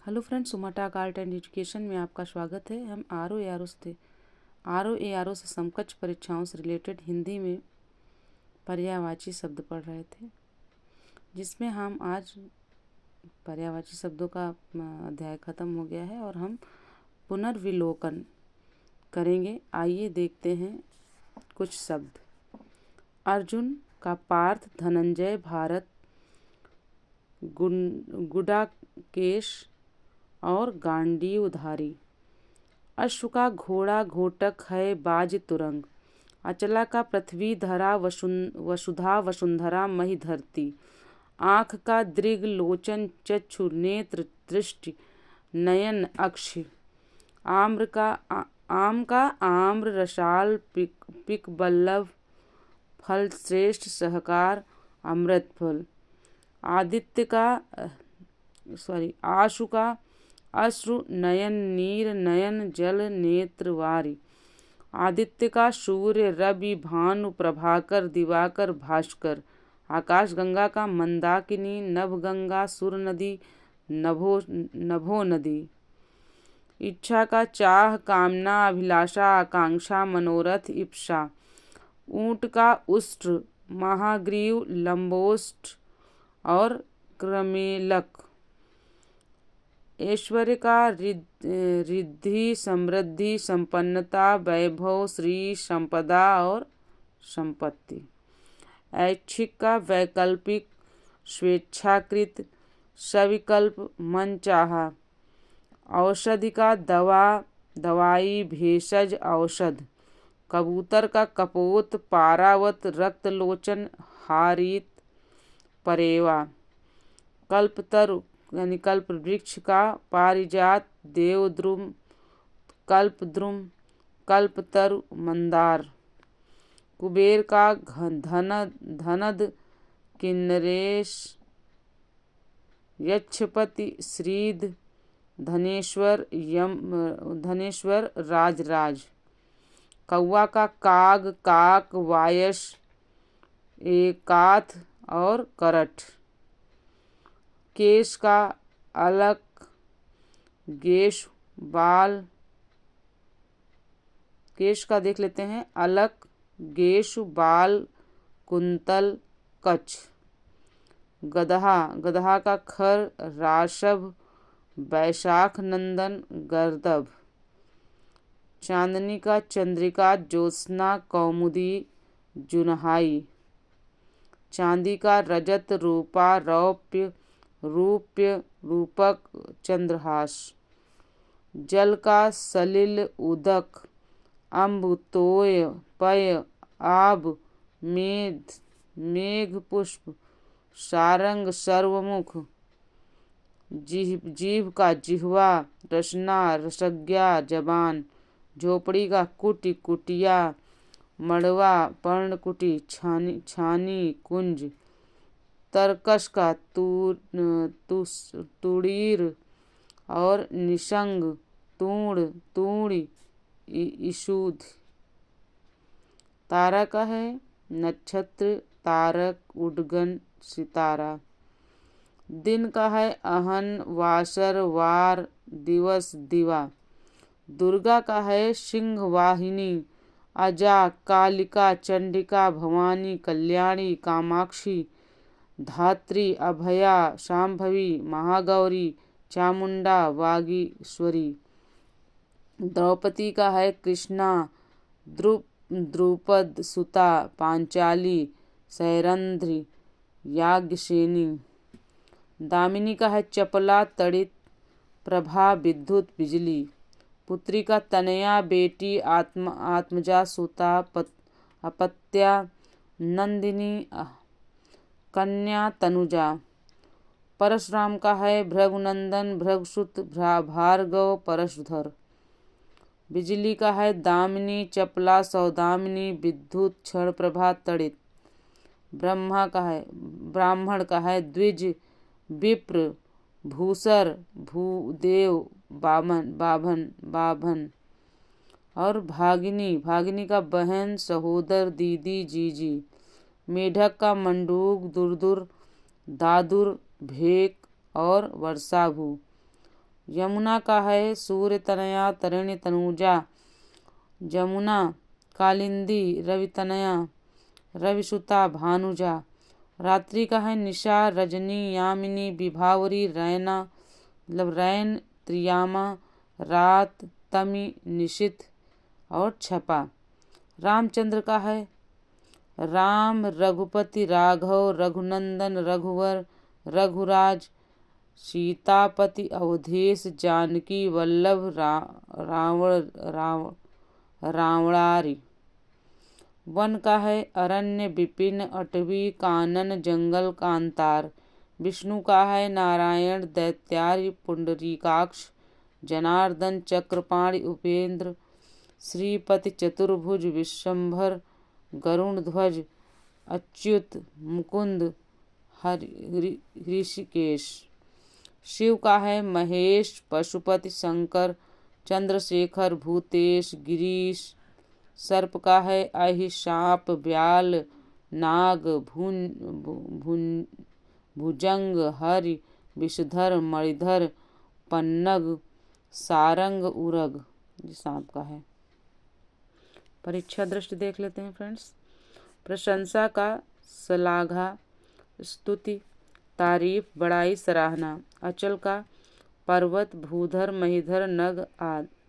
Hello friends, सुमाटाक art and education में आपका स्वागत है। हम आर ओ से समकक्ष परीक्षाओं से रिलेटेड हिंदी में पर्यायवाची शब्द पढ़ रहे थे, जिसमें हम आज पर्यायवाची शब्दों का अध्याय ख़त्म हो गया है और हम पुनर्विलोकन करेंगे। आइए देखते हैं कुछ शब्द। अर्जुन का पार्थ, धनंजय, भारत, गुडाकेश और गांडीवधारी। अश्व का घोड़ा घोटक है बाज तुरंग। अचला का पृथ्वी धरा वसुधा वसुंधरा मही धरती। आँख का दृग लोचन चक्षु नेत्र दृष्टि नयन अक्ष। आम का आम्र रसाल पिक बल्लभ फल श्रेष्ठ सहकार अमृत फल। आशु का अश्रु नयन नीर नयन जल नेत्र वारी। आदित्य का सूर्य रवि भानु प्रभाकर दिवाकर भास्कर। आकाश गंगा का मंदाकिनी नभ गंगा सुर नदी नभो नदी। इच्छा का चाह कामना अभिलाषा आकांक्षा मनोरथ इप्सा। ऊंट का उष्ट्र महाग्रीव लंबोष्ठ और क्रमेलक। ऐश्वर्य का रिद्धि समृद्धि संपन्नता वैभव श्री संपदा और संपत्ति। ऐच्छिक का वैकल्पिक स्वेच्छाकृत सविकल्प मनचाहा। औषधि का दवा दवाई भेषज औषध। कबूतर का कपोत पारावत रक्तलोचन हारित परेवा। कल्पतरु यानी कल्प वृक्ष का पारिजात देवद्रुम कल्पद्रुम कल्पतरु मंदार। कुबेर का धनद किन्नरेश यक्षपति श्रीध धनेश्वर राजराज। कौवा का काग काक वायस एकाथ और करठ। केश का अलक गेश बाल। केश का देख लेते हैं। अलक गेश बाल कुंतल कच्छ। गदहा का खर राशभ बैशाख नंदन गर्दभ। चांदनी का चंद्रिका ज्योत्स्ना कौमुदी जुनहाई। चांदी का रजत रूपा रौप्य रूपक चंद्रहास। जल का सलिल उदक अम्ब तोय पय आब मेघ पुष्प सारंग सर्वमुख। जीभ का जिह्वा रसना रसज्ञा जबान। झोपड़ी का कुटी कुटिया मड़वा पर्णकुटी छानी कुंज। तरकश का तुड़ीर और निशंग तूणी ईशूद। तारा का है नक्षत्र तारक उडगन सितारा। दिन का है अहन वासर वार दिवस दिवा। दुर्गा का है सिंह वाहिनी अजा कालिका चंडिका भवानी कल्याणी कामाक्षी धात्री अभया शांभवी महागौरी चामुंडा वागीश्वरी। द्रौपदी का है कृष्णा द्रुपद सुता पांचाली सैरंध्री याज्ञसेनी। दामिनी का है चपला तड़ित प्रभा विद्युत बिजली। पुत्री का तनया बेटी आत्मजा सुता अपत्या नंदिनी कन्या तनुजा। परशुराम का है भृगुनंदन भृगुसुत भार्गव परशुधर। बिजली का है दामिनी चपला सौदामिनी विद्युत क्षण प्रभा तड़ित। ब्राह्मण का है द्विज विप्र भूसर भूदेव बाभन। और भागिनी का बहन सहोदर दीदी जीजी। मेढक का मंडूक दुरदुर दादुर भेक और वर्षाभू। यमुना का है सूर्य तनया तरिणी तनुजा, जमुना कालिंदी रवि तनया रविसुता भानुजा। रात्रि का है निशा रजनी यामिनी विभावरी रैना मतलब रैन त्रियामा, रात तमी निशित और छपा। रामचंद्र का है राम रघुपति राघव रघुनंदन रघुवर रघुराज, सीतापति अवधेश जानकी वल्लभ रावणारी। वन का है अरण्य विपिन अटवी कानन जंगल कांतार। विष्णु का है नारायण दैत्यार्य पुंडरीकाक्ष जनार्दन चक्रपाणि उपेंद्र, श्रीपति चतुर्भुज विश्वंभर गरुण ध्वज अच्युत मुकुंद ऋषिकेश। शिव का है महेश पशुपति शंकर चंद्रशेखर भूतेश गिरीश। सर्प का है अहि सांप ब्याल नाग भुजंग हरि विषधर मणिधर पन्नग सारंग उरग। ये सांप का है। परीक्षा दृष्टि देख लेते हैं फ्रेंड्स। प्रशंसा का श्लाघा स्तुति तारीफ बड़ाई सराहना। अचल का पर्वत भूधर महीधर नग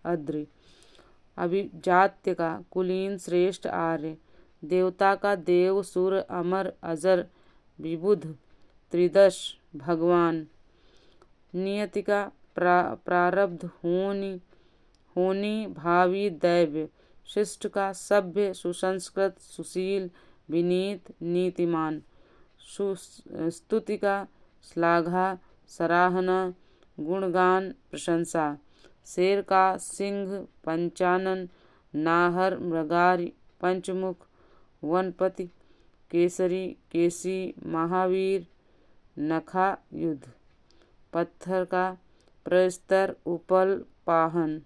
अद्रि। अभिजात्य का कुलीन श्रेष्ठ आर्य। देवता का देव सुर अमर अजर विबुध त्रिदश भगवान। नियति का प्रारब्ध होनी भावी दैव्य। शिष्ट का सभ्य सुसंस्कृत सुशील विनीत नीतिमान। स्तुति का श्लाघा सराहना गुणगान प्रशंसा। शेर का सिंह पंचानन नाहर मृगारी पंचमुख वनपति केसरी केसी महावीर नखा युद्ध। पत्थर का प्रस्तर उपल पाहन।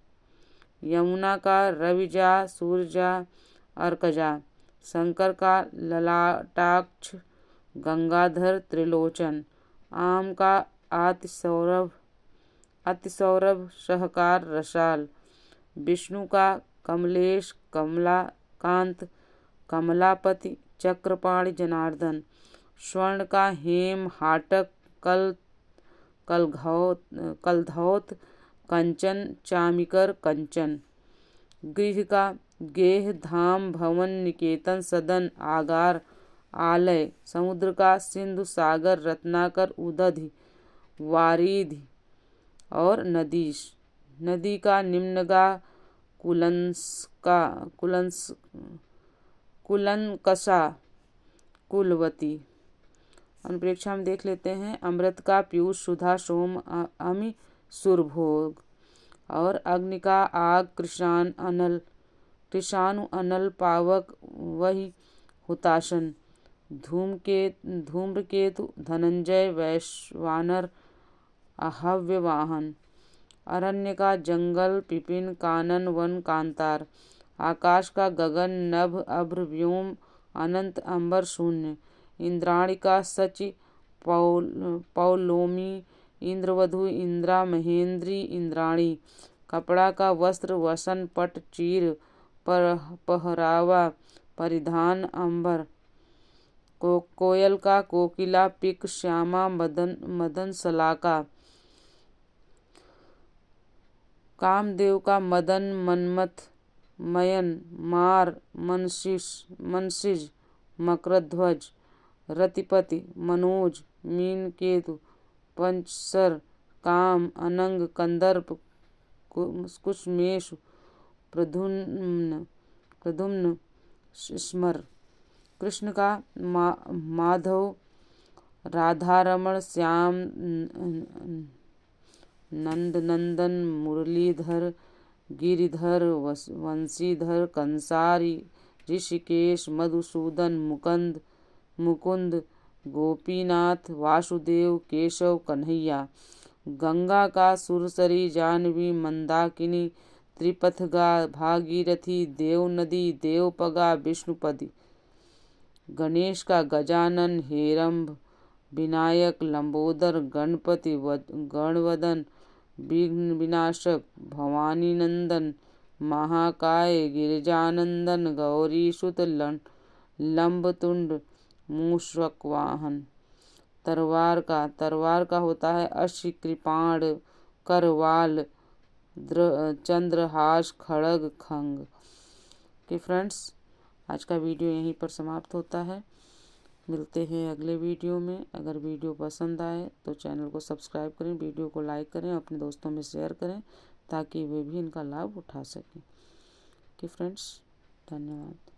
यमुना का रविजा सूरजा अर्कजा। शंकर का ललाटाक्ष गंगाधर त्रिलोचन। आम का अतिसौरभ सहकार रसाल। विष्णु का कमलेश कमलाकांत कमलापति चक्रपाणि जनार्दन। स्वर्ण का हेम हाटक कलधौत कंचन चामिकर कंचन। गृह का गेह धाम भवन निकेतन सदन आगार आलय। समुद्र का सिंधु सागर रत्नाकर उदधि वारिधि और नदीश। नदी का निम्नगा कुलनकसा कुलवती। अनुप्रेक्षा में देख लेते हैं। अमृत का पीयूष सुधा सोम अमि सुरभोग। और अग्नि का आग कृषाणु अनल पावक वही हुताशन। धूम्रकेतु धनंजय वैश्वानर अहव्य वाहन। अरण्य का जंगल पिपिन कानन वन कांतार। आकाश का गगन नभ अभ्र व्योम अनंत अंबर शून्य। इंद्राणी का सचि पौलोमी इंद्रवधु इंद्रा महेंद्री इंद्राणी। कपड़ा का वस्त्र वसन पट चीर पहरावा परिधान अंबर। कोयल का कोकिला पिक श्यामा मदन सलाका। कामदेव का मदन मन्मथ मयन मार मनसिज मकरध्वज। रतिपति मनोज मीन केतु पंचसर काम अनंग कंदर्प कुशमेशु प्रद्युम्न स्मर। कृष्ण का माधव राधारमण श्याम नंदनंदन मुरलीधर गिरिधर वंशीधर कंसारी ऋषिकेश मधुसूदन मुकुंद गोपीनाथ वासुदेव केशव कन्हैया। गंगा का सुरसरी जाह्नवी मंदाकिनी त्रिपथगा भागीरथी देव नदी देवपगा विष्णुपदी। गणेश का गजानन हेरंब विनायक लंबोदर गणपति गणवदन विघ्न विनाशक भवानी नंदन, महाकाय गिरिजानंदन, गौरीसुत लंबतुंड मूषक वाहन। तलवार का होता है अश्व, कृपाण, करवाल, चंद्रहास, खड़ग, खंग। कि फ्रेंड्स, आज का वीडियो यहीं पर समाप्त होता है। मिलते हैं अगले वीडियो में। अगर वीडियो पसंद आए तो चैनल को सब्सक्राइब करें, वीडियो को लाइक करें, अपने दोस्तों में शेयर करें ताकि वे भी इनका लाभ उठा सकें। कि फ्रेंड्स, धन्यवाद।